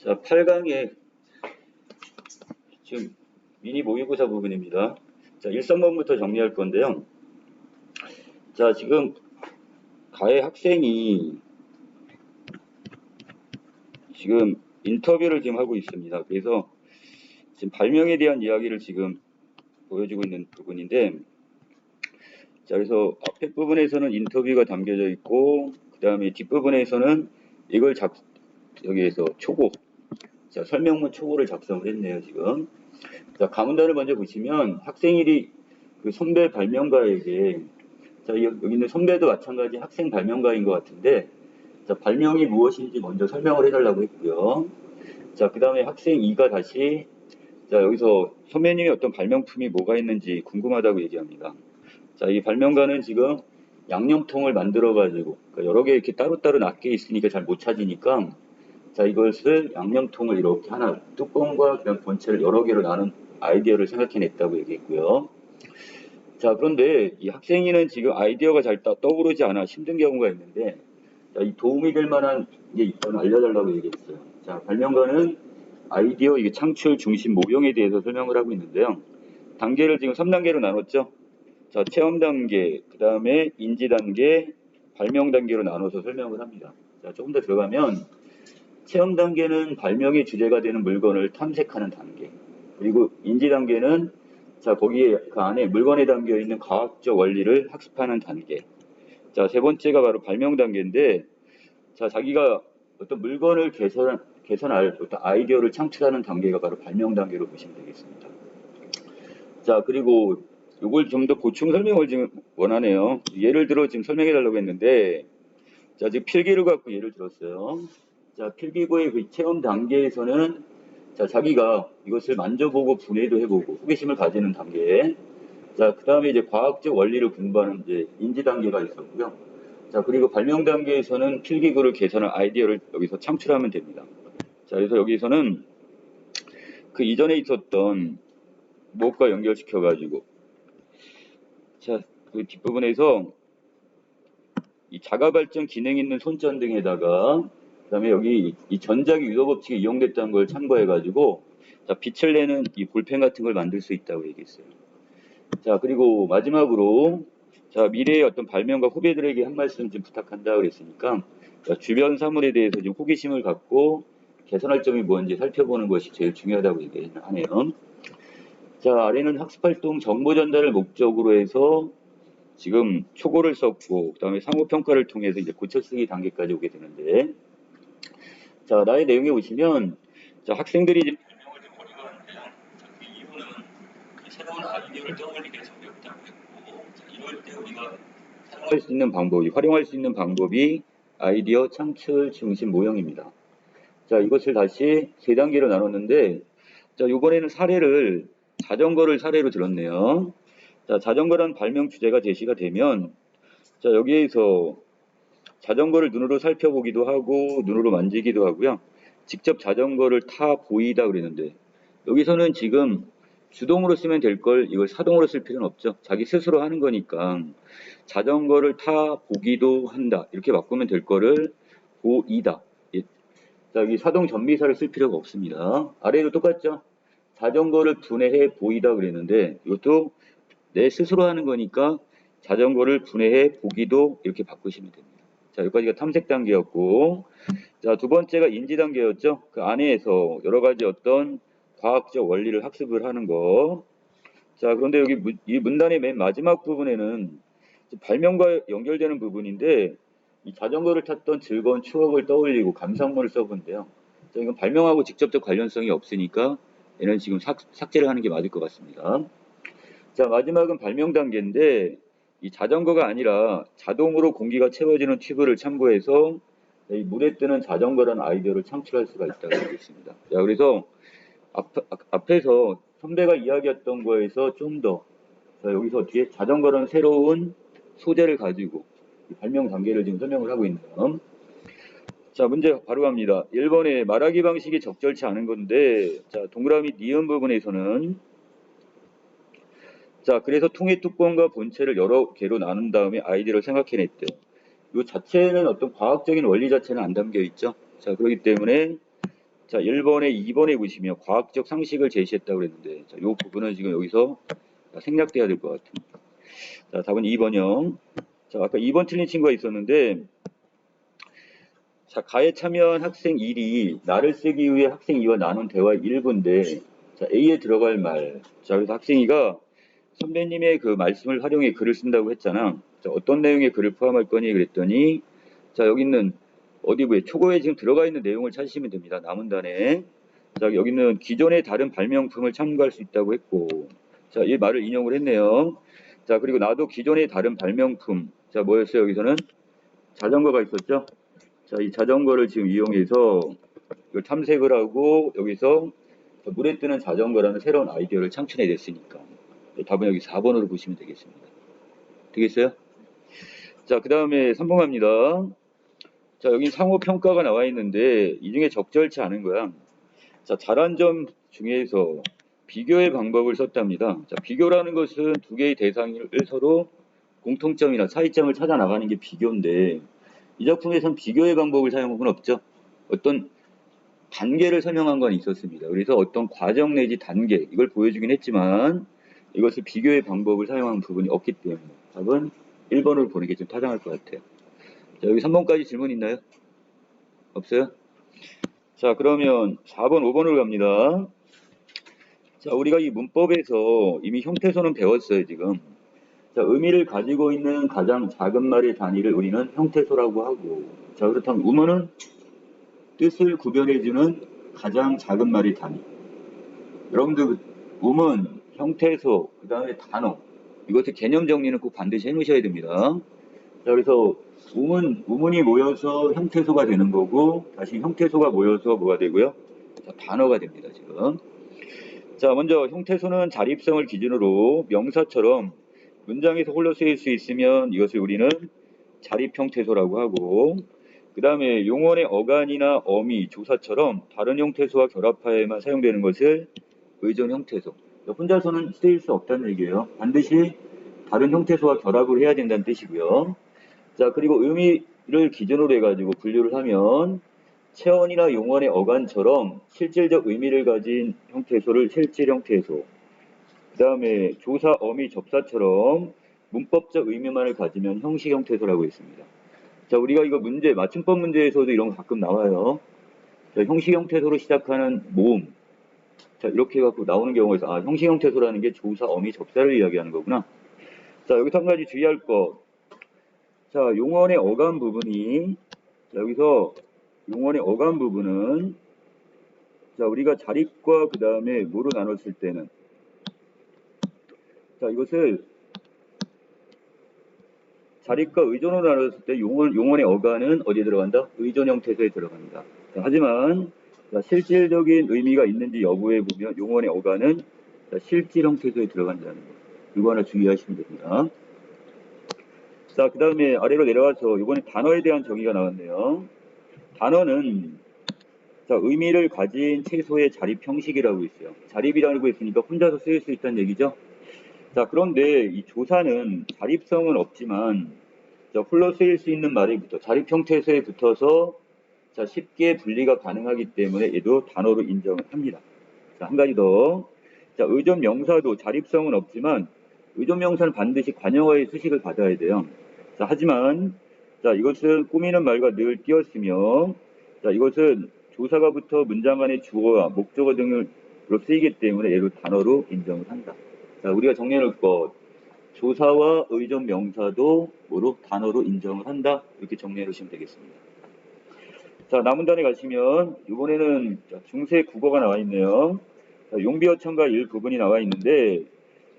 자, 8강의 지금 미니 모의고사 부분입니다. 자, 1선번부터 정리할 건데요. 자, 지금 가해 학생이 지금 인터뷰를 지금 하고 있습니다. 그래서 지금 발명에 대한 이야기를 지금 보여주고 있는 부분인데, 자, 그래서 앞에 부분에서는 인터뷰가 담겨져 있고, 그 다음에 뒷부분에서는 이걸 여기에서 초고, 자, 설명문 초고를 작성을 했네요, 지금. 자, 가문단을 먼저 보시면 학생일이 그 선배 발명가에게, 자, 여기 있는 선배도 마찬가지 학생 발명가인 것 같은데, 자, 발명이 무엇인지 먼저 설명을 해달라고 했고요. 자, 그 다음에 학생 2가 다시, 자, 여기서 선배님의 어떤 발명품이 뭐가 있는지 궁금하다고 얘기합니다. 자, 이 발명가는 지금 양념통을 만들어가지고, 그러니까 여러 개 이렇게 따로따로 낱개 있으니까 잘 못 찾으니까, 자, 이것을 양념통을 이렇게 하나, 뚜껑과 그냥 본체를 여러 개로 나눈 아이디어를 생각해냈다고 얘기했고요. 자, 그런데 이 학생이는 지금 아이디어가 잘 떠오르지 않아 힘든 경우가 있는데, 자, 이 도움이 될 만한 게 있다면 알려달라고 얘기했어요. 자, 발명가는 아이디어 이게 창출 중심 모형에 대해서 설명을 하고 있는데요. 단계를 지금 3단계로 나눴죠. 자, 체험 단계, 그 다음에 인지 단계, 발명 단계로 나눠서 설명을 합니다. 자, 조금 더 들어가면 체험 단계는 발명의 주제가 되는 물건을 탐색하는 단계. 그리고 인지 단계는 자, 거기에 그 안에 물건에 담겨 있는 과학적 원리를 학습하는 단계. 자, 세 번째가 바로 발명 단계인데, 자, 자기가 어떤 물건을 개선할 어떤 아이디어를 창출하는 단계가 바로 발명 단계로 보시면 되겠습니다. 자, 그리고 이걸 좀 더 보충 설명을 지금 원하네요. 예를 들어 지금 설명해 달라고 했는데, 자, 지금 필기를 갖고 예를 들었어요. 자, 필기구의 그 체험 단계에서는 자, 자기가 이것을 만져보고 분해도 해보고 호기심을 가지는 단계. 자, 그 다음에 이제 과학적 원리를 공부하는 이제 인지 단계가 있었고요. 자, 그리고 발명 단계에서는 필기구를 개선할 아이디어를 여기서 창출하면 됩니다. 자, 그래서 여기서는 그 이전에 있었던 무엇과 연결시켜가지고, 자, 그 뒷부분에서 이 자가 발전 기능 있는 손전 등에다가, 그 다음에 여기 이 전자기 유도 법칙이 이용됐다는 걸 참고해가지고, 자, 빛을 내는 이 볼펜 같은 걸 만들 수 있다고 얘기했어요. 자, 그리고 마지막으로, 자, 미래의 어떤 발명가 후배들에게 한 말씀 좀 부탁한다 그랬으니까, 자, 주변 사물에 대해서 좀 호기심을 갖고 개선할 점이 뭔지 살펴보는 것이 제일 중요하다고 얘기하네요. 자, 아래는 학습활동 정보 전달을 목적으로 해서 지금 초고를 썼고, 그 다음에 상호평가를 통해서 이제 고쳐쓰기 단계까지 오게 되는데, 자, 나의 내용에 보시면, 자, 학생들이 지금 설명을 좀 어려워 하는데요. 자, 그 이유는 그 새로운 아이디어를 떠올리기 위해서 어렵다고 했고, 자, 이럴 때 우리가 사용할 수 있는 방법이, 활용할 수 있는 방법이 아이디어 창출 중심 모형입니다. 자, 이것을 다시 세 단계로 나눴는데, 자, 이번에는 자전거를 사례로 들었네요. 자, 자전거란 발명 주제가 제시가 되면, 자, 여기에서 자전거를 눈으로 살펴보기도 하고, 눈으로 만지기도 하고요. 직접 자전거를 타 보이다 그랬는데, 여기서는 지금 주동으로 쓰면 될 걸 이걸 사동으로 쓸 필요는 없죠. 자기 스스로 하는 거니까 자전거를 타 보기도 한다. 이렇게 바꾸면 될 거를 보이다. 자, 여기 사동 전미사를 쓸 필요가 없습니다. 아래도 똑같죠? 자전거를 분해해 보이다 그랬는데 이것도 내 스스로 하는 거니까 자전거를 분해해 보기도 이렇게 바꾸시면 됩니다. 자, 여기까지가 탐색 단계였고, 자, 두 번째가 인지 단계였죠. 그 안에서 여러 가지 어떤 과학적 원리를 학습을 하는 거. 자, 그런데 여기 이 문단의 맨 마지막 부분에는 발명과 연결되는 부분인데 이 자전거를 탔던 즐거운 추억을 떠올리고 감상문을 써본데요. 자, 이건 발명하고 직접적 관련성이 없으니까 얘는 지금 삭제를 하는 게 맞을 것 같습니다. 자, 마지막은 발명 단계인데 이 자전거가 아니라 자동으로 공기가 채워지는 튜브를 참고해서 이 물에 뜨는 자전거라는 아이디어를 창출할 수가 있다고 얘기했습니다. 자, 그래서 앞에서 선배가 이야기했던 거에서 좀 더, 자, 여기서 뒤에 자전거라는 새로운 소재를 가지고 발명 단계를 지금 설명을 하고 있네요. 자, 문제 바로 갑니다. 1번에 말하기 방식이 적절치 않은 건데, 자, 동그라미 니은 부분에서는, 자, 그래서 통의 뚜껑과 본체를 여러 개로 나눈 다음에 아이디어를 생각해냈대요. 이 자체는 어떤 과학적인 원리 자체는 안 담겨 있죠. 자, 그렇기 때문에 자, 1번에 2번에 보시면 과학적 상식을 제시했다고 그랬는데, 자, 이 부분은 지금 여기서 생략돼야 될 것 같습니다. 자, 답은 2번형. 자, 아까 2번 틀린 친구가 있었는데, 자, 가에 참여한 학생 1이 나를 쓰기 위해 학생 2와 나눈 대화 일부인데, 자, A에 들어갈 말. 자, 그래서 학생 2가 선배님의 그 말씀을 활용해 글을 쓴다고 했잖아. 자, 어떤 내용의 글을 포함할 거니? 그랬더니, 자, 여기 있는 어디 뭐에 초고에 지금 들어가 있는 내용을 찾으시면 됩니다. 남은단에. 자, 여기는 기존의 다른 발명품을 참고할 수 있다고 했고, 자, 이 말을 인용을 했네요. 자, 그리고 나도 기존의 다른 발명품. 자, 뭐였어요? 여기서는 자전거가 있었죠? 자, 이 자전거를 지금 이용해서 이걸 탐색을 하고 여기서 물에 뜨는 자전거라는 새로운 아이디어를 창출해냈으니까 답은 여기 4번으로 보시면 되겠습니다. 되겠어요? 자, 그 다음에 3번 갑니다. 자, 여기 상호평가가 나와 있는데 이 중에 적절치 않은 거야. 자, 잘한 점 중에서 비교의 방법을 썼답니다. 자, 비교라는 것은 두 개의 대상을 서로 공통점이나 차이점을 찾아 나가는 게 비교인데 이 작품에선 비교의 방법을 사용한 건 없죠. 어떤 단계를 설명한 건 있었습니다. 그래서 어떤 과정 내지 단계 이걸 보여주긴 했지만 이것을 비교의 방법을 사용한 부분이 없기 때문에 답은 1번으로 보는 게 좀 타당할 것 같아요. 자, 여기 3번까지 질문 있나요? 없어요? 자, 그러면 4번, 5번으로 갑니다. 자, 우리가 이 문법에서 이미 형태소는 배웠어요, 지금. 자, 의미를 가지고 있는 가장 작은 말의 단위를 우리는 형태소라고 하고, 자, 그렇다면 우문은 뜻을 구별해주는 가장 작은 말의 단위. 여러분들, 우문, 형태소, 그 다음에 단어, 이것의 개념 정리는 꼭 반드시 해놓으셔야 됩니다. 자, 그래서 우문이 모여서 형태소가 되는 거고, 다시 형태소가 모여서 뭐가 되고요? 자, 단어가 됩니다, 지금. 자, 먼저 형태소는 자립성을 기준으로 명사처럼 문장에서 홀로 쓰일 수 있으면 이것을 우리는 자립형태소라고 하고, 그 다음에 용언의 어간이나 어미, 조사처럼 다른 형태소와 결합하여야만 사용되는 것을 의존형태소. 혼자서는 쓰일 수 없다는 얘기예요. 반드시 다른 형태소와 결합을 해야 된다는 뜻이고요. 자, 그리고 의미를 기준으로 해가지고 분류를 하면 체언이나 용언의 어간처럼 실질적 의미를 가진 형태소를 실질형태소, 그 다음에 조사, 어미, 접사처럼 문법적 의미만을 가지면 형식형태소라고 했습니다. 자, 우리가 이거 문제, 맞춤법 문제에서도 이런 거 가끔 나와요. 자, 형식형태소로 시작하는 모음. 자, 이렇게 해갖고 나오는 경우가 있어. 아, 형식형태소라는 게 조사, 어미, 접사를 이야기하는 거구나. 자, 여기서 한 가지 주의할 것. 자, 용언의 어감 부분이, 자, 여기서 용언의 어감 부분은, 자, 우리가 자립과 그 다음에 뭐로 나눴을 때는, 자, 이것을 자립과 의존으로 나눴을 때 용언의 어간은 어디에 들어간다? 의존 형태소에 들어갑니다. 자, 하지만 자, 실질적인 의미가 있는지 여부에 보면 용언의 어간은 자, 실질 형태소에 들어간다는 거. 이거 하나 주의하시면 됩니다. 자, 그 다음에 아래로 내려와서 이번에 단어에 대한 정의가 나왔네요. 단어는 자, 의미를 가진 채소의 자립 형식이라고 있어요. 자립이라고 했으니까 혼자서 쓰일 수 있다는 얘기죠. 자, 그런데 이 조사는 자립성은 없지만 자, 홀로 쓰일 수 있는 말이 자립 형태소에 붙어서 자, 쉽게 분리가 가능하기 때문에 얘도 단어로 인정을 합니다. 자, 한 가지 더. 자, 의존 명사도 자립성은 없지만 의존 명사는 반드시 관용어의 수식을 받아야 돼요. 자, 하지만 자, 이것은 꾸미는 말과 늘 띄었으며 자, 이것은 조사가 붙어 문장 안에 주어와 목적어 등으로 쓰이기 때문에 얘도 단어로 인정을 한다. 자, 우리가 정리해 놓을 것. 조사와 의존 명사도 뭐로 단어로 인정을 한다. 이렇게 정리해 놓으시면 되겠습니다. 자, 남문단에 가시면 이번에는 중세 국어가 나와 있네요. 자, 용비어천가 일부분이 나와 있는데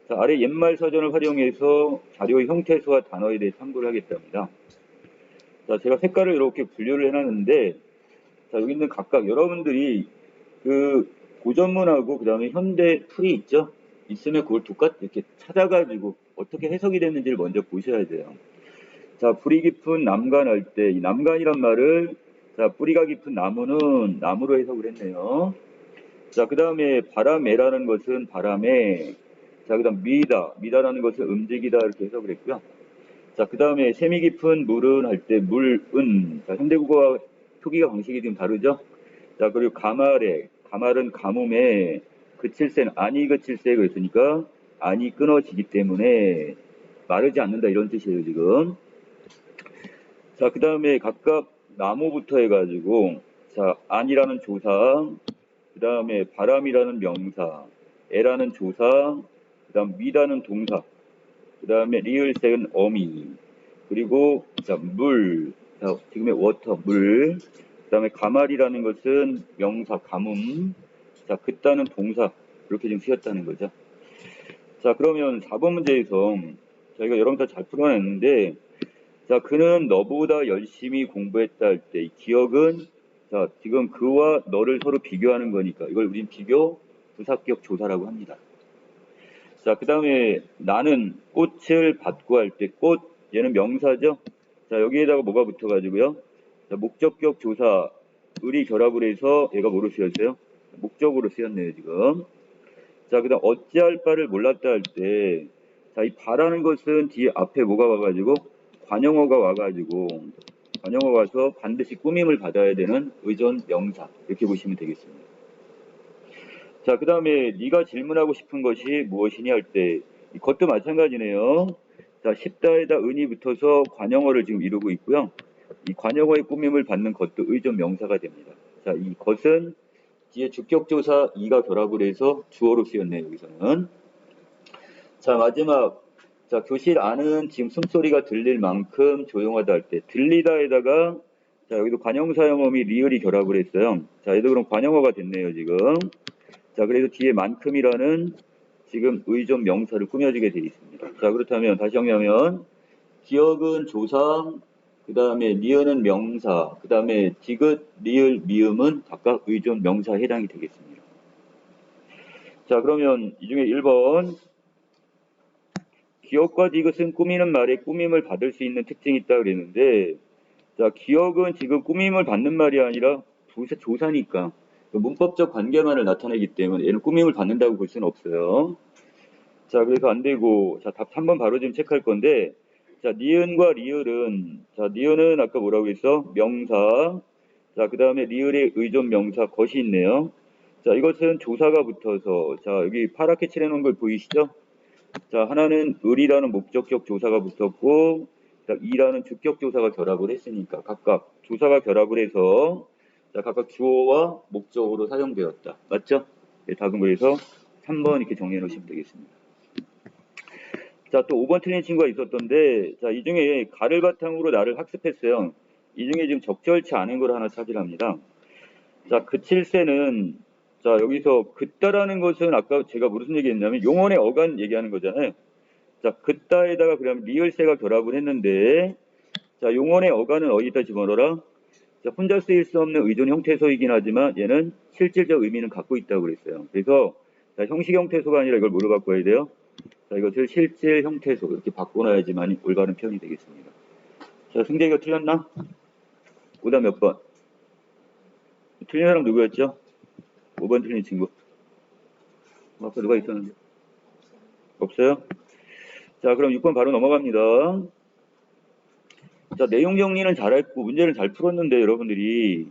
자, 아래 옛말 서전을 활용해서 자료의 형태소와 단어에 대해 탐구를 하겠답니다. 자, 제가 색깔을 이렇게 분류를 해놨는데 자, 여기 있는 각각 여러분들이 그 고전문하고 그 다음에 현대 풀이 있죠? 있으면 그걸 이렇게 찾아가지고 어떻게 해석이 됐는지를 먼저 보셔야 돼요. 자, 뿌리 깊은 남간 할 때 이 남간이란 말을 자, 뿌리가 깊은 나무는 나무로 해석을 했네요. 자, 그 다음에 바람에라는 것은 바람에, 자, 그 다음 미다라는 것은 움직이다 이렇게 해석을 했고요. 자, 그 다음에 샘이 깊은 물은 할 때 물은, 자, 현대국어와 표기가 방식이 좀 다르죠? 자, 자, 그리고 가말에, 가말은 가뭄에 그칠새는 아니 그칠새 그랬으니까 아니 끊어지기 때문에 마르지 않는다 이런 뜻이에요, 지금. 자, 그 다음에 각각 나무부터 해가지고, 자, 안이라는 조사, 그 다음에 바람이라는 명사, 애라는 조사, 그 다음 미라는 동사, 그 다음에 리을색은 어미, 그리고 자, 물, 자, 지금의 워터, 물, 그 다음에 가말이라는 것은 명사, 가뭄, 자, 그따는 동사, 이렇게 지금 쓰였다는 거죠. 자, 그러면 4번 문제에서 저희가 여러분들 잘 풀어냈는데, 자, 그는 너보다 열심히 공부했다 할 때, 이 기억은, 자, 지금 그와 너를 서로 비교하는 거니까, 이걸 우린 비교 부사격 조사라고 합니다. 자, 그 다음에 나는 꽃을 받고 할 때, 꽃, 얘는 명사죠? 자, 여기에다가 뭐가 붙어가지고요. 자, 목적격 조사, 을이 결합을 해서 얘가 뭐로 쓰였어요? 목적으로 쓰였네요, 지금. 자, 그 다음 어찌할 바를 몰랐다 할 때, 자, 이 바라는 것은 뒤에 앞에 뭐가 와가지고, 관용어가 와가지고, 관용어가 와서 반드시 꾸밈을 받아야 되는 의존 명사, 이렇게 보시면 되겠습니다. 자, 그 다음에 네가 질문하고 싶은 것이 무엇이니 할 때, 이것도 마찬가지네요. 자, 십다에다 은이 붙어서 관용어를 지금 이루고 있고요. 이 관용어의 꾸밈을 받는 것도 의존 명사가 됩니다. 자, 이 것은 뒤에 주격조사 이가 결합을 해서 주어로 쓰였네요, 여기서는. 자, 마지막. 자, 교실 안은 지금 숨소리가 들릴 만큼 조용하다 할 때, 들리다에다가, 자, 여기도 관용사용어미 리을이 결합을 했어요. 자, 얘도 그럼 관용어가 됐네요, 지금. 자, 그래서 뒤에 만큼이라는 지금 의존 명사를 꾸며주게 되어 있습니다. 자, 그렇다면 다시 정리하면, 기억은 조사, 그 다음에 니은은 명사, 그 다음에 디귿, 리을, 미음은 각각 의존 명사에 해당이 되겠습니다. 자, 그러면 이 중에 1번 기억과 디귿은 꾸미는 말에 꾸밈을 받을 수 있는 특징이 있다 그랬는데, 자, 기억은 지금 꾸밈을 받는 말이 아니라 조사니까 문법적 관계만을 나타내기 때문에 얘는 꾸밈을 받는다고 볼 수는 없어요. 자, 그래서 안 되고, 자, 답 3번 바로 지금 체크할 건데, 자, 니은과 리을은, 자, 니은은 아까 뭐라고 했어? 명사. 자, 그 다음에 리을의 의존 명사 것이 있네요. 자, 이것은 조사가 붙어서, 자, 여기 파랗게 칠해놓은 걸 보이시죠? 자, 하나는 을이라는 목적격 조사가 붙었고, 자, 이라는 주격 조사가 결합을 했으니까 각각 조사가 결합을 해서, 자, 각각 주어와 목적으로 사용되었다. 맞죠? 네, 답은 그래서 3번 이렇게 정리해 놓으시면 되겠습니다. 자, 또 5번 틀린 친구가 있었던데, 자, 이 중에 가를 바탕으로 나를 학습했어요. 이 중에 지금 적절치 않은 걸 하나 찾으랍니다. 자, 그칠새는, 자, 여기서 그따라는 것은 아까 제가 무슨 얘기 했냐면 용언의 어간 얘기하는 거잖아요. 자, 그따에다가 그러면 리을새가 결합을 했는데, 자, 용언의 어간은 어디다 집어넣어라? 자, 혼자 쓰일 수 없는 의존 형태소이긴 하지만 얘는 실질적 의미는 갖고 있다고 그랬어요. 그래서, 자, 형식 형태소가 아니라 이걸 뭐로 바꿔야 돼요? 자, 이것을 실질 형태소 이렇게 바꿔놔야지만 올바른 표현이 되겠습니다. 자, 승재 이거 틀렸나? 오답 몇 번? 틀린 사람 누구였죠? 5번 틀린 친구. 아까 누가 있었는데? 없어요? 자, 그럼 6번 바로 넘어갑니다. 자, 내용 정리는 잘했고 문제를 잘 풀었는데 여러분들이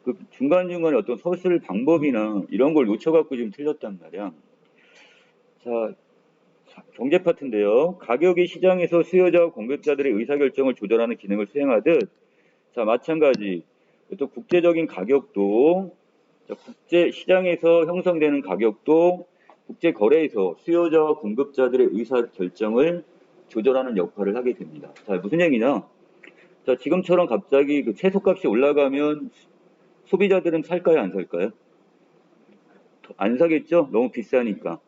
그 중간중간에 어떤 서술 방법이나 이런 걸 놓쳐갖고 지금 틀렸단 말이야. 자, 경제 파트인데요. 가격이 시장에서 수요자와 공급자들의 의사결정을 조절하는 기능을 수행하듯, 자, 마찬가지 또 국제적인 가격도, 자, 국제 시장에서 형성되는 가격도 국제 거래에서 수요자와 공급자들의 의사결정을 조절하는 역할을 하게 됩니다. 자, 무슨 얘기냐? 자, 지금처럼 갑자기 그 채소값이 올라가면 소비자들은 살까요, 안 살까요? 안 사겠죠? 너무 비싸니까.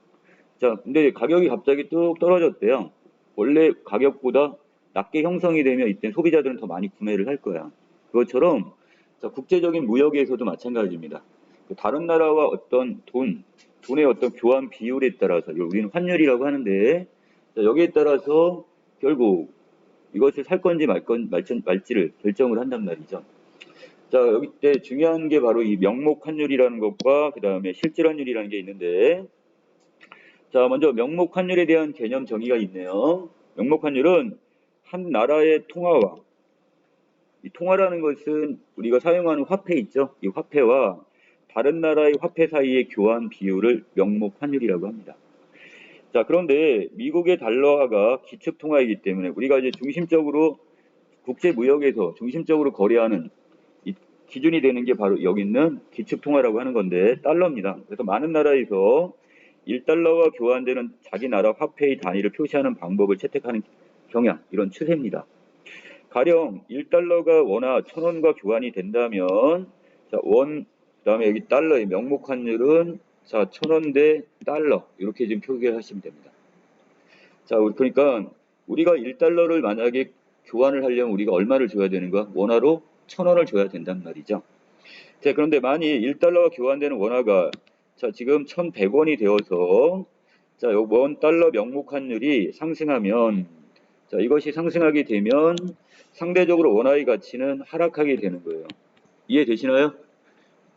자, 근데 가격이 갑자기 뚝 떨어졌대요. 원래 가격보다 낮게 형성이 되면 이때 소비자들은 더 많이 구매를 할 거야. 그것처럼 자, 국제적인 무역에서도 마찬가지입니다. 다른 나라와 어떤 돈의 어떤 교환 비율에 따라서 이걸 우리는 환율이라고 하는데, 자, 여기에 따라서 결국 이것을 살 건지 말지를 결정을 한단 말이죠. 자, 여기 때 중요한 게 바로 이 명목 환율이라는 것과 그 다음에 실질 환율이라는 게 있는데, 자, 먼저 명목 환율에 대한 개념 정의가 있네요. 명목 환율은 한 나라의 통화와, 이 통화라는 것은 우리가 사용하는 화폐 있죠? 이 화폐와 다른 나라의 화폐 사이의 교환 비율을 명목 환율이라고 합니다. 자, 그런데 미국의 달러화가 기축 통화이기 때문에 우리가 이제 중심적으로 국제 무역에서 중심적으로 거래하는 이 기준이 되는 게 바로 여기 있는 기축 통화라고 하는 건데 달러입니다. 그래서 많은 나라에서 1달러와 교환되는 자기 나라 화폐의 단위를 표시하는 방법을 채택하는 경향, 이런 추세입니다. 가령 1달러가 원화 1000원과 교환이 된다면 자, 그다음에 여기 달러의 명목 환율은 자, 1000원 대 달러 이렇게 지금 표기하시면 됩니다. 자, 그러니까 우리가 1달러를 만약에 교환을 하려면 우리가 얼마를 줘야 되는 거야? 원화로 1000원을 줘야 된단 말이죠. 자, 그런데 만일 1달러가 교환되는 원화가 자, 지금 1100원이 되어서 자, 요 $1 명목 환율이 상승하면 자, 이것이 상승하게 되면 상대적으로 원화의 가치는 하락하게 되는 거예요. 이해되시나요?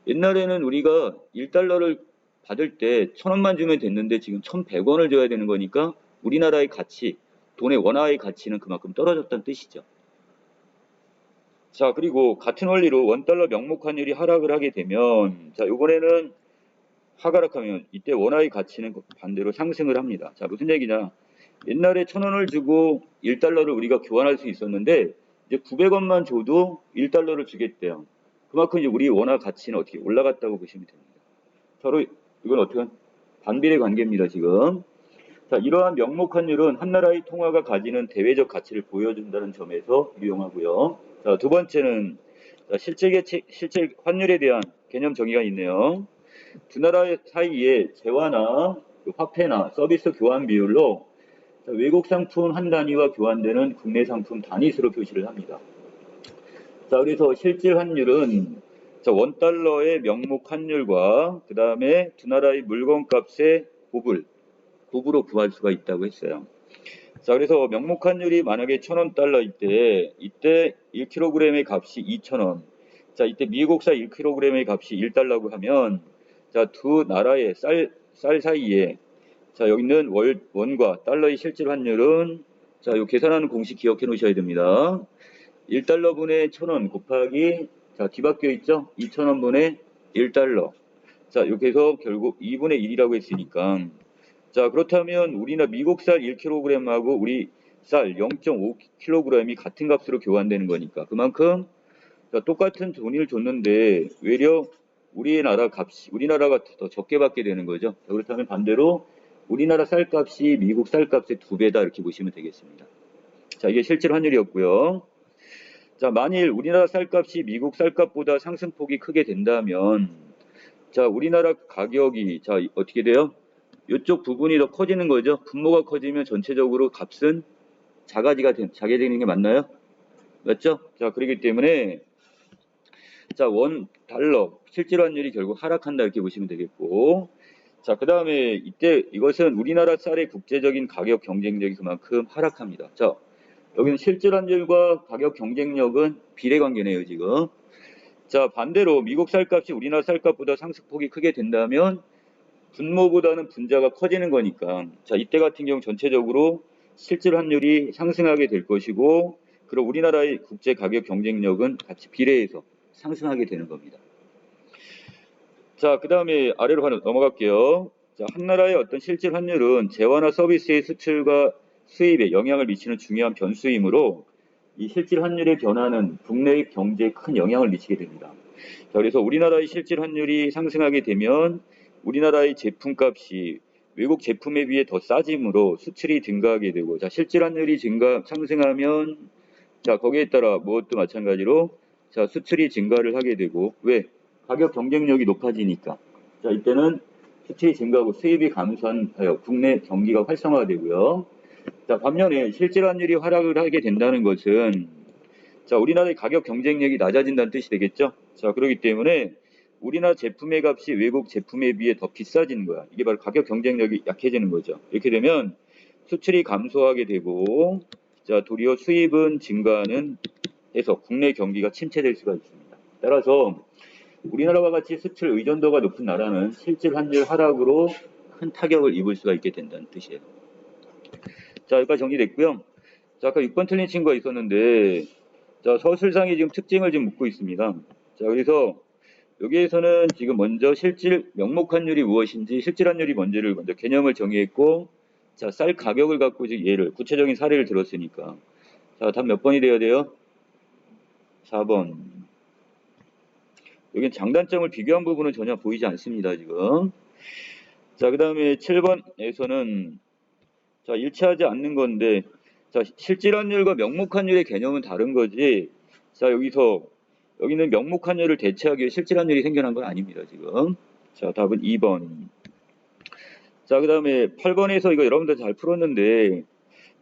옛날에는 우리가 1달러를 받을 때 1000원만 주면 됐는데 지금 1100원을 줘야 되는 거니까 우리나라의 가치, 돈의 원화의 가치는 그만큼 떨어졌다는 뜻이죠. 자, 그리고 같은 원리로 $1 명목 환율이 하락을 하게 되면 자, 이번에는 하락하면 이때 원화의 가치는 반대로 상승을 합니다. 자, 무슨 얘기냐? 옛날에 1000원을 주고 1달러를 우리가 교환할 수 있었는데 이제 900원만 줘도 1달러를 주겠대요. 그만큼 이제 우리 원화 가치는 어떻게 올라갔다고 보시면 됩니다. 서로 이건 어떻게 반비례 관계입니다, 지금. 자, 이러한 명목 환율은 한 나라의 통화가 가지는 대외적 가치를 보여준다는 점에서 유용하고요. 자, 두 번째는 실제 환율에 대한 개념 정의가 있네요. 두 나라 사이에 재화나 화폐나 서비스 교환 비율로 외국 상품 한 단위와 교환되는 국내 상품 단위수로 표시를 합니다. 자, 그래서 실질 환율은 자, $1의 명목 환율과 그 다음에 두 나라의 물건값의 곱으로 구할 수가 있다고 했어요. 자, 그래서 명목 환율이 만약에 1000원 달러일 때 이때 1kg의 값이 2000원. 자, 이때 미국산 1kg의 값이 1달러고 하면 자, 두 나라의 쌀 사이에 자, 여기 있는 원과 달러의 실질 환율은 자, 요 계산하는 공식 기억해 놓으셔야 됩니다. 1달러분의 1000원 곱하기 자, 뒤바뀌어 있죠? 2000원분의 1달러. 자, 이렇게 해서 결국 2분의 1이라고 했으니까 자, 그렇다면 우리나 미국 쌀 1kg하고 우리 쌀 0.5kg이 같은 값으로 교환되는 거니까 그만큼 자, 똑같은 돈을 줬는데 외려 우리나라가 더 적게 받게 되는 거죠. 자, 그렇다면 반대로 우리나라 쌀값이 미국 쌀값의 2배다 이렇게 보시면 되겠습니다. 자, 이게 실질 환율이었고요. 자, 만일 우리나라 쌀값이 미국 쌀값보다 상승폭이 크게 된다면 자, 우리나라 가격이 자, 어떻게 돼요? 이쪽 부분이 더 커지는 거죠. 분모가 커지면 전체적으로 값은 작게 되는 게 맞나요? 맞죠? 자, 그렇기 때문에 자, $1 실질 환율이 결국 하락한다 이렇게 보시면 되겠고 자, 그 다음에 이때 이것은 우리나라 쌀의 국제적인 가격 경쟁력이 그만큼 하락합니다. 자, 여기는 실질 환율과 가격 경쟁력은 비례 관계네요, 지금. 자, 반대로 미국 쌀값이 우리나라 쌀값보다 상승폭이 크게 된다면 분모보다는 분자가 커지는 거니까 자, 이때 같은 경우 전체적으로 실질 환율이 상승하게 될 것이고 그리고 우리나라의 국제 가격 경쟁력은 같이 비례해서 상승하게 되는 겁니다. 자, 그 다음에 아래로 넘어갈게요. 자, 한 나라의 어떤 실질 환율은 재화나 서비스의 수출과 수입에 영향을 미치는 중요한 변수이므로 이 실질 환율의 변화는 국내 경제에 큰 영향을 미치게 됩니다. 자, 그래서 우리나라의 실질 환율이 상승하게 되면 우리나라의 제품값이 외국 제품에 비해 더 싸지므로 수출이 증가하게 되고 자, 실질 환율이 상승하면 자, 거기에 따라 무엇도 마찬가지로 자, 수출이 증가를 하게 되고 왜? 가격 경쟁력이 높아지니까. 자, 이때는 수출이 증가하고 수입이 감소하여 국내 경기가 활성화되고요. 자, 반면에 실질 환율이 하락을 하게 된다는 것은 자, 우리나라의 가격 경쟁력이 낮아진다는 뜻이 되겠죠? 자, 그렇기 때문에 우리나라 제품의 값이 외국 제품에 비해 더 비싸지는 거야. 이게 바로 가격 경쟁력이 약해지는 거죠. 이렇게 되면 수출이 감소하게 되고 자, 도리어 수입은 증가하는 해서 국내 경기가 침체될 수가 있습니다. 따라서 우리나라와 같이 수출 의존도가 높은 나라는 실질 환율 하락으로 큰 타격을 입을 수가 있게 된다는 뜻이에요. 자, 여기까지 정리됐고요. 자, 아까 6번 틀린 친구가 있었는데 자, 서술상이 지금 특징을 좀 묻고 있습니다. 자, 그래서 여기에서는 지금 먼저 실질 명목환율이 무엇인지 실질환율이 뭔지를 먼저 개념을 정의했고, 자, 쌀 가격을 갖고 지금 얘를 구체적인 사례를 들었으니까. 자, 답 몇 번이 돼야 돼요? 4번. 여긴 장단점을 비교한 부분은 전혀 보이지 않습니다, 지금. 자, 그 다음에 7번에서는 자, 일치하지 않는 건데, 자, 실질환율과 명목환율의 개념은 다른 거지. 자, 여기는 명목환율을 대체하기 위해 실질환율이 생겨난 건 아닙니다, 지금. 자, 답은 2번. 자, 그 다음에 8번에서 이거 여러분들 잘 풀었는데,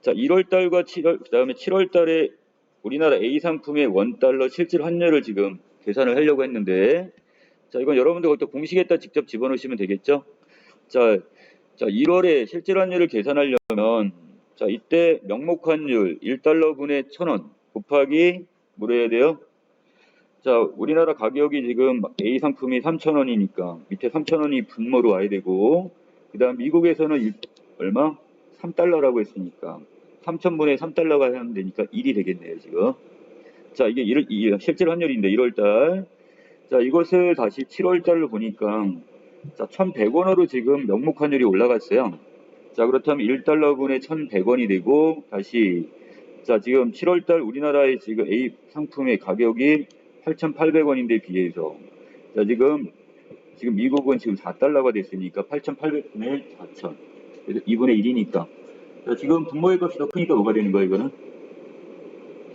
자, 1월달과 7월, 그 다음에 7월달에 우리나라 A 상품의 원달러 실질 환율을 지금 계산을 하려고 했는데, 자, 이건 여러분들 그것도 공식에다 직접 집어넣으시면 되겠죠? 자, 1월에 실질 환율을 계산하려면, 자, 이때 명목환율 1달러분의 1,000원 곱하기 뭐로 해야 돼요? 자, 우리나라 가격이 지금 A 상품이 3,000원이니까 밑에 3,000원이 분모로 와야 되고, 그 다음 미국에서는 얼마? 3달러라고 했으니까 3,000분의 3달러가 하면 되니까 1이 되겠네요, 지금. 자, 이게 실질 환율인데 1월달. 자, 이것을 다시 7월달로 보니까 자, 1,100원으로 지금 명목환율이 올라갔어요. 자, 그렇다면 1달러분의 1,100원이 되고 다시 자, 지금 7월달 우리나라의 지금 A 상품의 가격이 8,800원인데 비해서 자, 지금 미국은 지금 4달러가 됐으니까 8,800분의 4,000. 그래서 2분의 1이니까. 자, 지금 분모의 값이 더 크니까 뭐가 되는 거야, 이거는?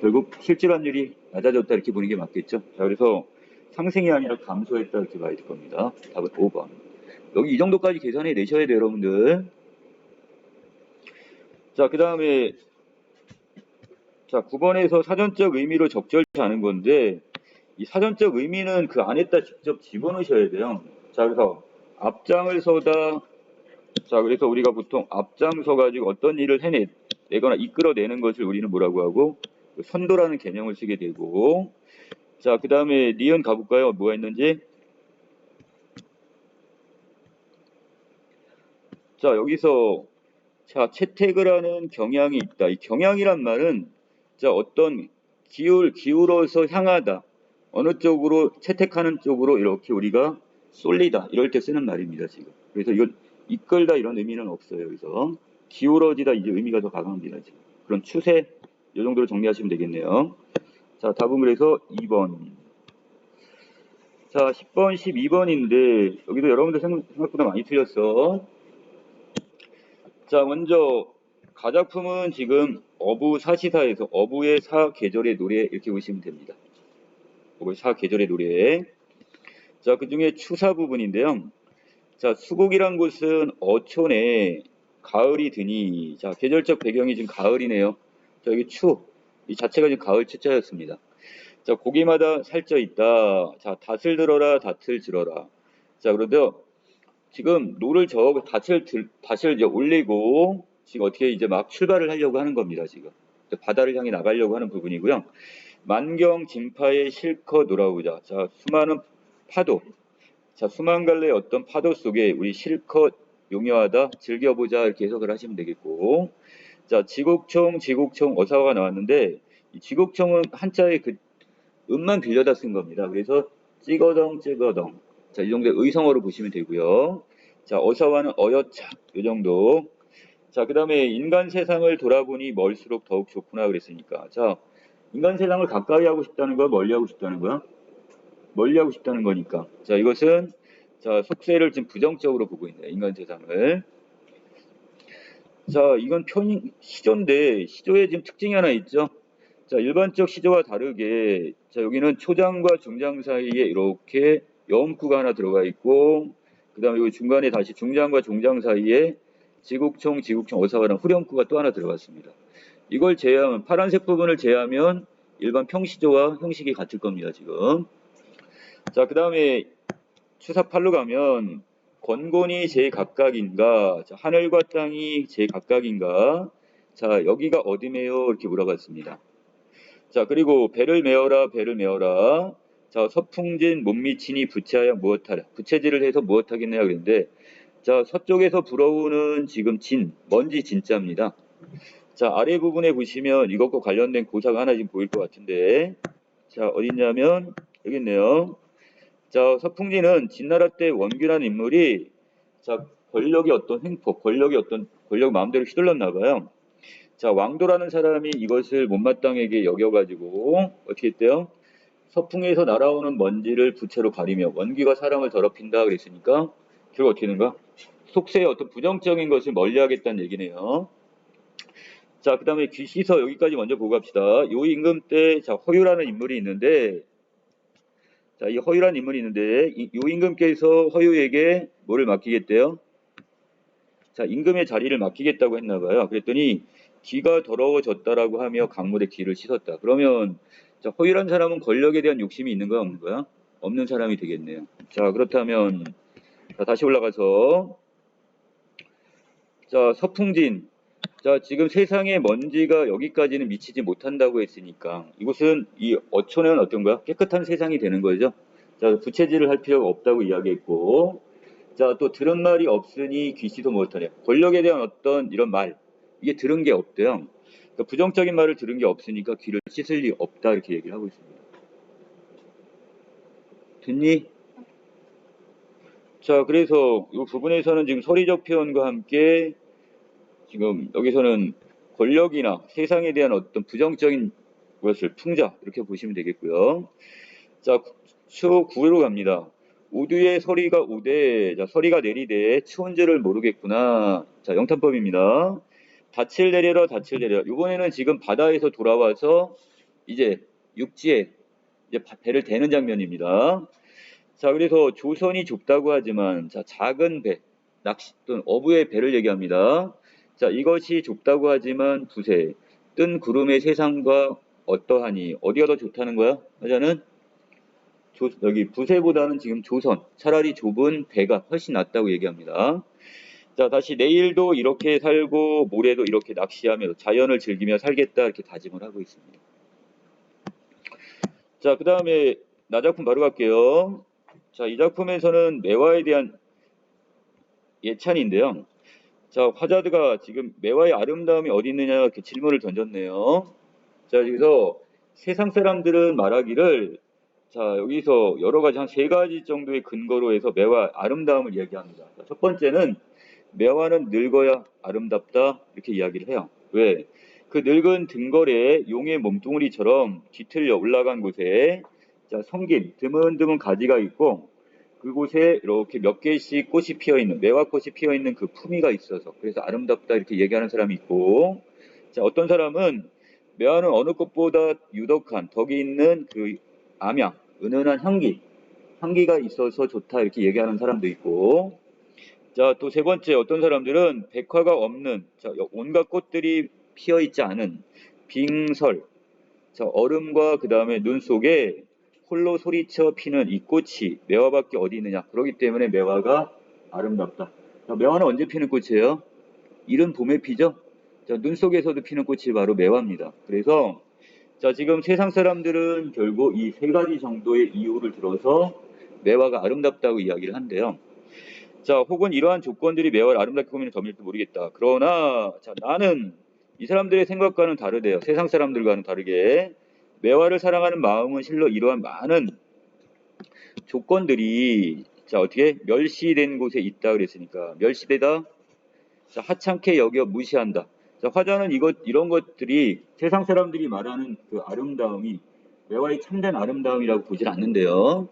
결국 실질 환율이 낮아졌다 이렇게 보는 게 맞겠죠. 자, 그래서 상승이 아니라 감소했다 이렇게 봐야 될 겁니다. 답은 5번. 여기 이 정도까지 계산해 내셔야 돼요, 여러분들. 자, 그 다음에 자, 9번에서 사전적 의미로 적절치 않은 건데 이 사전적 의미는 그 안에다 직접 집어넣으셔야 돼요. 자, 그래서 앞장을 서다. 자, 그래서 우리가 보통 앞장서 가지고 어떤 일을 해내거나 이끌어내는 것을 우리는 뭐라고 하고 선도라는 개념을 쓰게 되고. 자, 그 다음에 니은 가볼까요? 뭐가 있는지. 자, 여기서 자, 채택을 하는 경향이 있다. 이 경향이란 말은 자, 어떤 기울어서 향하다. 어느 쪽으로 채택하는 쪽으로 이렇게 우리가 쏠리다. 이럴 때 쓰는 말입니다, 지금. 그래서 이건 이끌다 이런 의미는 없어요. 여기서 기울어지다 이제 의미가 더 강합니다, 지금. 그런 추세 이 정도로 정리하시면 되겠네요. 자, 답은 그래서 2번. 자, 10번, 12번인데 여기도 여러분들 생각보다 많이 틀렸어. 자, 먼저 가작품은 지금 어부 사시사에서 어부의 사계절의 노래 이렇게 보시면 됩니다. 어부의 사계절의 노래. 자, 그 중에 추사 부분인데요. 자, 수곡이란 곳은 어촌에 가을이 드니. 자, 계절적 배경이 지금 가을이네요. 자, 여기 이 자체가 지금 가을 추자였습니다. 자, 고기마다 살쪄 있다. 자, 닷을 들어라, 닷을 들어라. 자, 그런데 지금 노를 저어 닷을 이제 올리고 지금 어떻게 이제 막 출발을 하려고 하는 겁니다. 지금 바다를 향해 나가려고 하는 부분이고요. 만경 진파에 실컷 놀아보자. 자, 수많은 파도. 자, 수만 갈래의 어떤 파도 속에 우리 실컷 용여하다 즐겨보자 이렇게 해석을 하시면 되겠고. 자, 지곡청 어사화가 나왔는데 이 지곡청은 한자의 그 음만 빌려다 쓴 겁니다. 그래서 찍어덩. 자, 이 정도의 의성어로 보시면 되고요. 자, 어사와는 어여차 이 정도. 자, 그 다음에 인간 세상을 돌아보니 멀수록 더욱 좋구나 그랬으니까. 자, 인간 세상을 가까이 하고 싶다는 거야, 멀리 하고 싶다는 거야? 멀리 하고 싶다는 거니까. 자, 이것은 자, 속세를 지금 부정적으로 보고 있네요. 인간 세상을. 자, 이건 시조인데 시조에 지금 특징이 하나 있죠. 자, 일반적 시조와 다르게 자, 여기는 초장과 중장 사이에 이렇게 여음구가 하나 들어가 있고 그 다음에 여기 중간에 다시 중장과 종장 사이에 지국청 어사와라는 후렴구가 또 하나 들어갔습니다. 이걸 제외하면 파란색 부분을 제외하면 일반 평시조와 형식이 같을 겁니다. 지금. 자, 그 다음에 추사 8로 가면 권곤이 제각각인가? 자, 하늘과 땅이 제각각인가? 자, 여기가 어디매요? 이렇게 물어봤습니다. 자, 그리고 배를 메어라. 자, 서풍진 못 미치니 부채하여 무엇하랴. 부채질을 해서 무엇하겠느냐 그랬는데 자, 서쪽에서 불어오는 지금 먼지 진짜입니다. 자, 아래 부분에 보시면 이것과 관련된 고사가 하나 지금 보일 것 같은데 자, 어딨냐면 여기 있네요. 자, 서풍진은 진나라 때 원규라는 인물이 자, 권력의 어떤 횡포, 권력 마음대로 휘둘렀나 봐요. 자, 왕도라는 사람이 이것을 못마땅하게 여겨가지고 어떻게 했대요? 서풍에서 날아오는 먼지를 부채로 가리며 원기가 사람을 더럽힌다 그랬으니까 결국 어떻게 되는가? 속세의 어떤 부정적인 것을 멀리하겠다는 얘기네요. 자, 그 다음에 귀시서 여기까지 먼저 보고 갑시다. 요 임금 때 자, 허유라는 인물이 있는데 자, 이 허유라는 인물이 있는데 요 임금께서 허유에게 뭐를 맡기겠대요? 자, 임금의 자리를 맡기겠다고 했나 봐요. 그랬더니 귀가 더러워졌다라고 하며 강물에 귀를 씻었다. 그러면 자, 허유란 사람은 권력에 대한 욕심이 있는 거야, 없는 거야? 없는 사람이 되겠네요. 자, 그렇다면 자, 다시 올라가서 자, 서풍진. 자, 지금 세상에 먼지가 여기까지는 미치지 못한다고 했으니까 이곳은 이 어촌은 어떤 거야? 깨끗한 세상이 되는 거죠. 자, 부채질을 할 필요가 없다고 이야기했고 자, 또 들은 말이 없으니 귀시도 못하냐. 권력에 대한 어떤 이런 말, 이게 들은 게 없대요. 그러니까 부정적인 말을 들은 게 없으니까 귀를 씻을 리 없다 이렇게 얘기를 하고 있습니다. 됐니? 자, 그래서 이 부분에서는 지금 서리적 표현과 함께 지금 여기서는 권력이나 세상에 대한 어떤 부정적인 것을 풍자 이렇게 보시면 되겠고요. 자, 초 9회로 갑니다. 우두의 서리가 오되, 자, 서리가 내리되 추운 줄을 모르겠구나. 자, 영탄법입니다. 닻을 내려라, 닻을 내려라. 이번에는 지금 바다에서 돌아와서 이제 육지에 이제 배를 대는 장면입니다. 자, 그래서 조선이 좁다고 하지만 자, 작은 배, 낚시 또는 어부의 배를 얘기합니다. 자, 이것이 좁다고 하지만 부세, 뜬 구름의 세상과 어떠하니 어디가 더 좋다는 거야? 하자는 여기 부세보다는 지금 조선, 차라리 좁은 배가 훨씬 낫다고 얘기합니다. 자, 다시 내일도 이렇게 살고 모레도 이렇게 낚시하며 자연을 즐기며 살겠다 이렇게 다짐을 하고 있습니다. 자, 그 다음에 나 작품 바로 갈게요. 자, 이 작품에서는 매화에 대한 예찬인데요. 자, 화자드가 지금 매화의 아름다움이 어디 있느냐 이렇게 질문을 던졌네요. 자, 여기서 세상 사람들은 말하기를 자, 여기서 여러 가지 한 세 가지 정도의 근거로 해서 매화 아름다움을 이야기합니다. 자, 첫 번째는 매화는 늙어야 아름답다 이렇게 이야기를 해요. 왜? 그 늙은 등걸에 용의 몸뚱이리처럼 뒤틀려 올라간 곳에 자, 성긴 드문드문 가지가 있고 그곳에 이렇게 몇 개씩 꽃이 피어 있는 매화꽃이 피어 있는 그 품위가 있어서 그래서 아름답다 이렇게 얘기하는 사람이 있고 자, 어떤 사람은 매화는 어느 꽃보다 유독한 덕이 있는 그 암향 은은한 향기가 있어서 좋다 이렇게 얘기하는 사람도 있고 자, 또 세 번째 어떤 사람들은 백화가 없는 자, 온갖 꽃들이 피어 있지 않은 빙설 자, 얼음과 그 다음에 눈 속에 홀로 소리쳐 피는 이 꽃이 매화밖에 어디 있느냐 그렇기 때문에 매화가 아름답다. 자, 매화는 언제 피는 꽃이에요? 이른 봄에 피죠. 자, 눈 속에서도 피는 꽃이 바로 매화입니다. 그래서 자, 지금 세상 사람들은 결국 이 세 가지 정도의 이유를 들어서 매화가 아름답다고 이야기를 한대요. 자, 혹은 이러한 조건들이 매화를 아름답게 꾸미는 점일지도 모르겠다. 그러나 자, 나는 이 사람들의 생각과는 다르대요. 세상 사람들과는 다르게 매화를 사랑하는 마음은 실로 이러한 많은 조건들이 자, 어떻게 멸시된 곳에 있다 그랬으니까 멸시되다. 자, 하찮게 여겨 무시한다. 자, 화자는 이런 것들이 세상 사람들이 말하는 그 아름다움이 매화의 참된 아름다움이라고 보질 않는데요.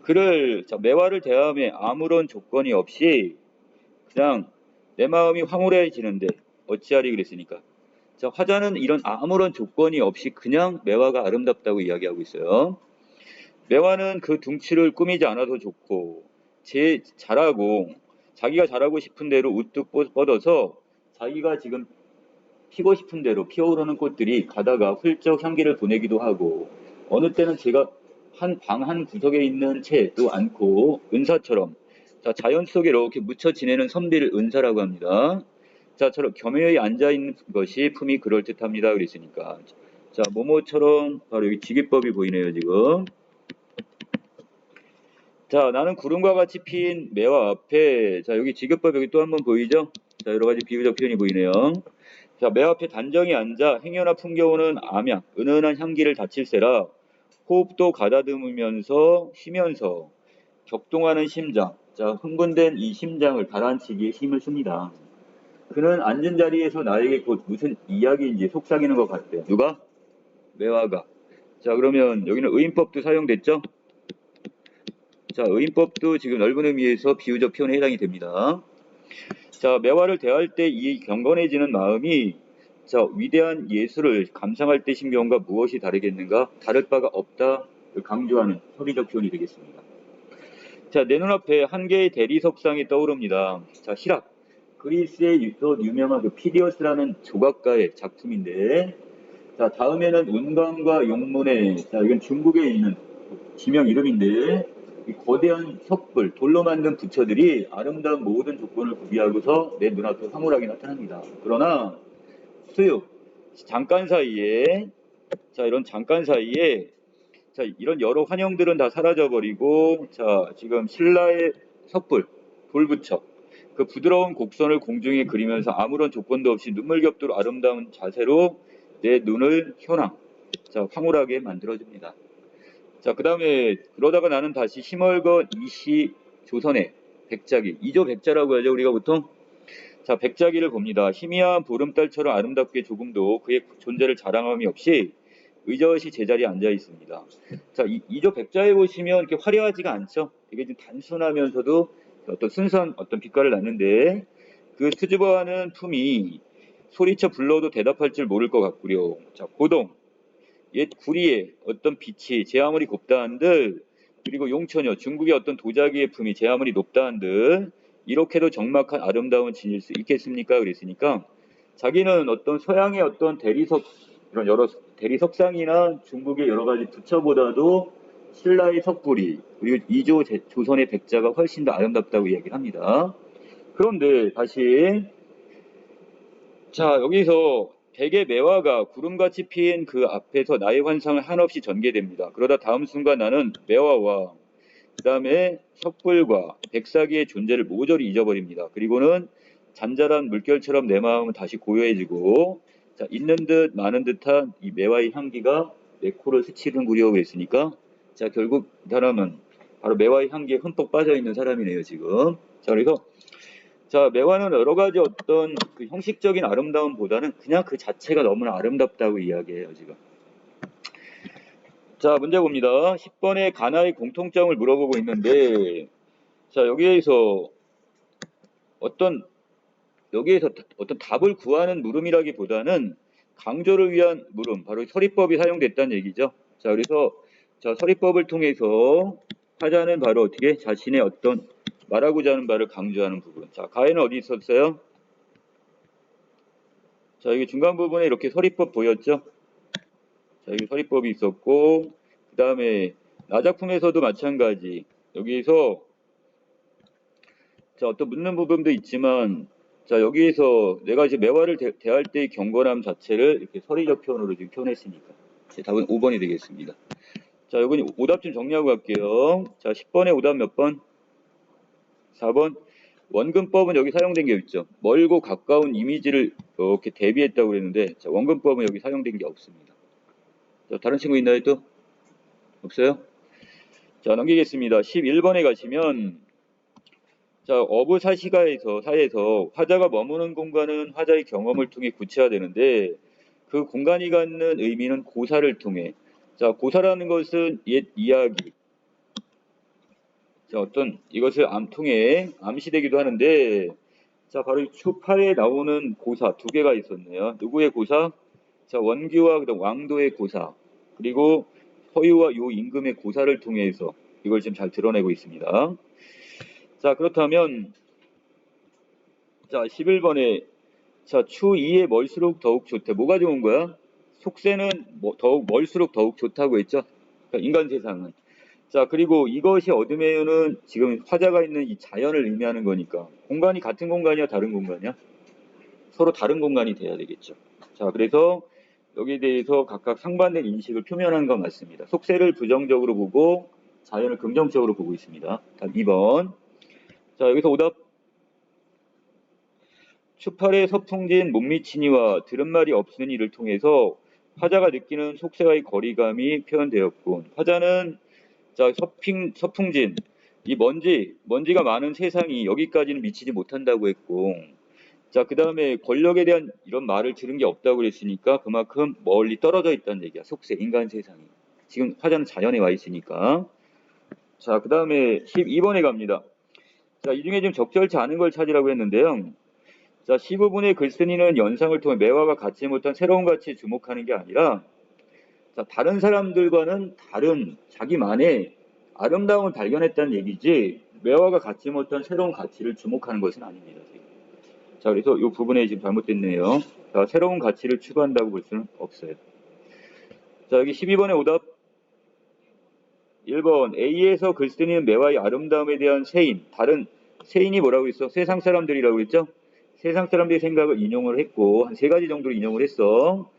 그를 자, 매화를 대함에 아무런 조건이 없이 그냥 내 마음이 황홀해지는데 어찌하리 그랬으니까. 자, 화자는 이런 아무런 조건이 없이 그냥 매화가 아름답다고 이야기하고 있어요. 매화는 그 둥치를 꾸미지 않아도 좋고 자기가 잘하고 싶은 대로 우뚝 뻗어서 자기가 지금 피고 싶은 대로 피어오르는 꽃들이 가다가 훌쩍 향기를 보내기도 하고 어느 때는 제가 한 방 한 구석에 있는 채도 않고 은사처럼 자, 자연 속에 이렇게 묻혀 지내는 선비를 은사라고 합니다. 자, 저런 겸허히 앉아있는 것이 품이 그럴듯합니다. 그랬으니까 자, 모모처럼 바로 여기 지기법이 보이네요 지금. 자, 나는 구름과 같이 핀 매화 앞에 자, 여기 지급법 여기 또 한번 보이죠? 자, 여러 가지 비유적 표현이 보이네요. 자, 매 앞에 단정히 앉아 행여나 풍겨오는 암향, 은은한 향기를 다칠세라 호흡도 가다듬으면서 쉬면서 격동하는 심장. 자, 흥분된 이 심장을 가라앉히기에 힘을 씁니다. 그는 앉은 자리에서 나에게 곧 무슨 이야기인지 속삭이는 것 같대요. 누가? 매화가. 자, 그러면 여기는 의인법도 사용됐죠? 자, 의인법도 지금 넓은 의미에서 비유적 표현에 해당이 됩니다. 자, 매화를 대할 때 이 경건해지는 마음이 자, 위대한 예술을 감상할 때 심경과 무엇이 다르겠는가? 다를 바가 없다. 강조하는 소리적 표현이 되겠습니다. 자, 내 눈앞에 한 개의 대리석상이 떠오릅니다. 자, 시락. 그리스의 유명한 그 피디어스라는 조각가의 작품인데, 자, 다음에는 운강과 용문에, 자, 이건 중국에 있는 지명 이름인데, 이 거대한 석불, 돌로 만든 부처들이 아름다운 모든 조건을 구비하고서 내 눈앞에 황홀하게 나타납니다. 그러나 수육, 잠깐 사이에, 자, 이런 잠깐 사이에, 자, 이런 여러 환영들은 다 사라져버리고, 자, 지금 신라의 석불, 돌부처, 그 부드러운 곡선을 공중에 그리면서 아무런 조건도 없이 눈물겹도록 아름다운 자세로 내 눈을 현황, 자, 황홀하게 만들어줍니다. 자, 그 다음에 그러다가 나는 다시 심얼거 이시 조선의 백자기, 이조 백자라고 하죠, 우리가 보통. 자, 백자기를 봅니다. 희미한 보름달처럼 아름답게 조금도 그의 존재를 자랑함이 없이 의젓이 제자리에 앉아 있습니다. 자, 이조 백자에 보시면 이렇게 화려하지가 않죠. 되게 좀 단순하면서도 어떤 순수한 어떤 빛깔을 낳는데 그 수줍어하는 품이 소리쳐 불러도 대답할 줄 모를 것 같구려. 자, 고동, 옛 구리의 어떤 빛이 제 아무리 곱다 한들, 그리고 용처녀, 중국의 어떤 도자기의 품이 제 아무리 높다 한들 이렇게도 적막한 아름다운 진일 수 있겠습니까? 그랬으니까 자기는 어떤 서양의 어떤 대리석, 이런 여러 대리석상이나 중국의 여러 가지 부처보다도 신라의 석불이, 그리고 이조 조선의 백자가 훨씬 더 아름답다고 이야기를 합니다. 그런데 다시, 자, 여기서 백의 매화가 구름같이 피인 그 앞에서 나의 환상을 한없이 전개됩니다. 그러다 다음 순간 나는 매화와 그 다음에 석불과 백사기의 존재를 모조리 잊어버립니다. 그리고는 잔잔한 물결처럼 내 마음은 다시 고요해지고, 자, 있는 듯 많은 듯한 이 매화의 향기가 내 코를 스치는구려 그랬으니까, 자, 결국 이 사람은 바로 매화의 향기에 흠뻑 빠져있는 사람이네요, 지금. 자, 그래서 자, 매화는 여러 가지 어떤 그 형식적인 아름다움보다는 그냥 그 자체가 너무나 아름답다고 이야기해요, 지금. 자, 문제 봅니다. 10번에 가나의 공통점을 물어보고 있는데, 자, 여기에서 어떤 답을 구하는 물음이라기보다는 강조를 위한 물음, 바로 서리법이 사용됐다는 얘기죠. 자, 그래서 자, 서리법을 통해서 화자는 바로 어떻게 자신의 어떤 말하고자 하는 바를 강조하는 부분. 자, 가에는 어디 있었어요? 자, 여기 중간 부분에 이렇게 서리법 보였죠? 자, 여기 서리법이 있었고, 그 다음에 나작품에서도 마찬가지. 여기에서 자, 어떤 묻는 부분도 있지만, 자, 여기에서 내가 이제 매화를 대할 때의 경건함 자체를 이렇게 서리적 표현으로 지금 표현했으니까. 답은 5번이 되겠습니다. 자, 여기 오답 좀 정리하고 갈게요. 자, 10번에 오답 몇 번? 4번. 원근법은 여기 사용된 게 있죠. 멀고 가까운 이미지를 이렇게 대비했다고 그랬는데, 자, 원근법은 여기 사용된 게 없습니다. 자, 다른 친구 있나요 또? 없어요? 자, 넘기겠습니다. 11번에 가시면, 자, 어부사시가에서 사에서 화자가 머무는 공간은 화자의 경험을 통해 구체화되는데 그 공간이 갖는 의미는 고사를 통해, 자, 고사라는 것은 옛 이야기, 자, 어떤 이것을 통해 암시되기도 하는데, 자, 바로 이 추파에 나오는 고사 두 개가 있었네요. 누구의 고사? 자, 원규와 그다음 왕도의 고사, 그리고 허유와 요 임금의 고사를 통해서 이걸 지금 잘 드러내고 있습니다. 자, 그렇다면 자, 11번에 자, 추2에 멀수록 더욱 좋대. 뭐가 좋은 거야? 속세는 더욱 멀수록 더욱 좋다고 했죠. 그러니까 인간 세상은. 자, 그리고 이것이 어둠에는 지금 화자가 있는 이 자연을 의미하는 거니까 공간이 같은 공간이야, 다른 공간이야? 서로 다른 공간이 돼야 되겠죠. 자, 그래서 여기에 대해서 각각 상반된 인식을 표명한 건 맞습니다. 속세를 부정적으로 보고 자연을 긍정적으로 보고 있습니다. 답 2번. 자, 여기서 오답. 추팔의 서풍진 못 미치니와 들은 말이 없으니를 통해서 화자가 느끼는 속세와의 거리감이 표현되었군. 화자는 자, 서풍진, 이 먼지가 많은 세상이 여기까지는 미치지 못한다고 했고, 자, 그 다음에 권력에 대한 이런 말을 들은 게 없다고 그랬으니까 그만큼 멀리 떨어져 있다는 얘기야. 속세, 인간 세상이. 지금 화자는 자연에 와 있으니까. 자, 그 다음에 12번에 갑니다. 자, 이 중에 좀 적절치 않은 걸 찾으라고 했는데요. 자, 15분의 글쓴이는 연상을 통해 매화가 갖지 못한 새로운 가치에 주목하는 게 아니라, 자, 다른 사람들과는 다른 자기만의 아름다움을 발견했다는 얘기지, 매화가 갖지 못한 새로운 가치를 주목하는 것은 아닙니다. 자, 그래서 이 부분에 지금 잘못됐네요. 자, 새로운 가치를 추구한다고 볼 수는 없어요. 자, 여기 12번의 오답. 1번, A에서 글쓴이는 매화의 아름다움에 대한 세인, 다른 세인이 뭐라고 했어? 세상 사람들이라고 했죠? 세상 사람들의 생각을 인용을 했고, 한 세 가지 정도로 인용을 했어.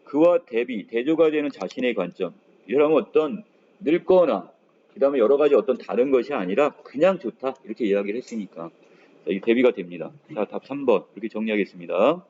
그와 대조가 되는 자신의 관점. 이러면 어떤 늙거나, 그 다음에 여러 가지 어떤 다른 것이 아니라 그냥 좋다. 이렇게 이야기를 했으니까. 자, 이 대비가 됩니다. 자, 답 3번. 이렇게 정리하겠습니다.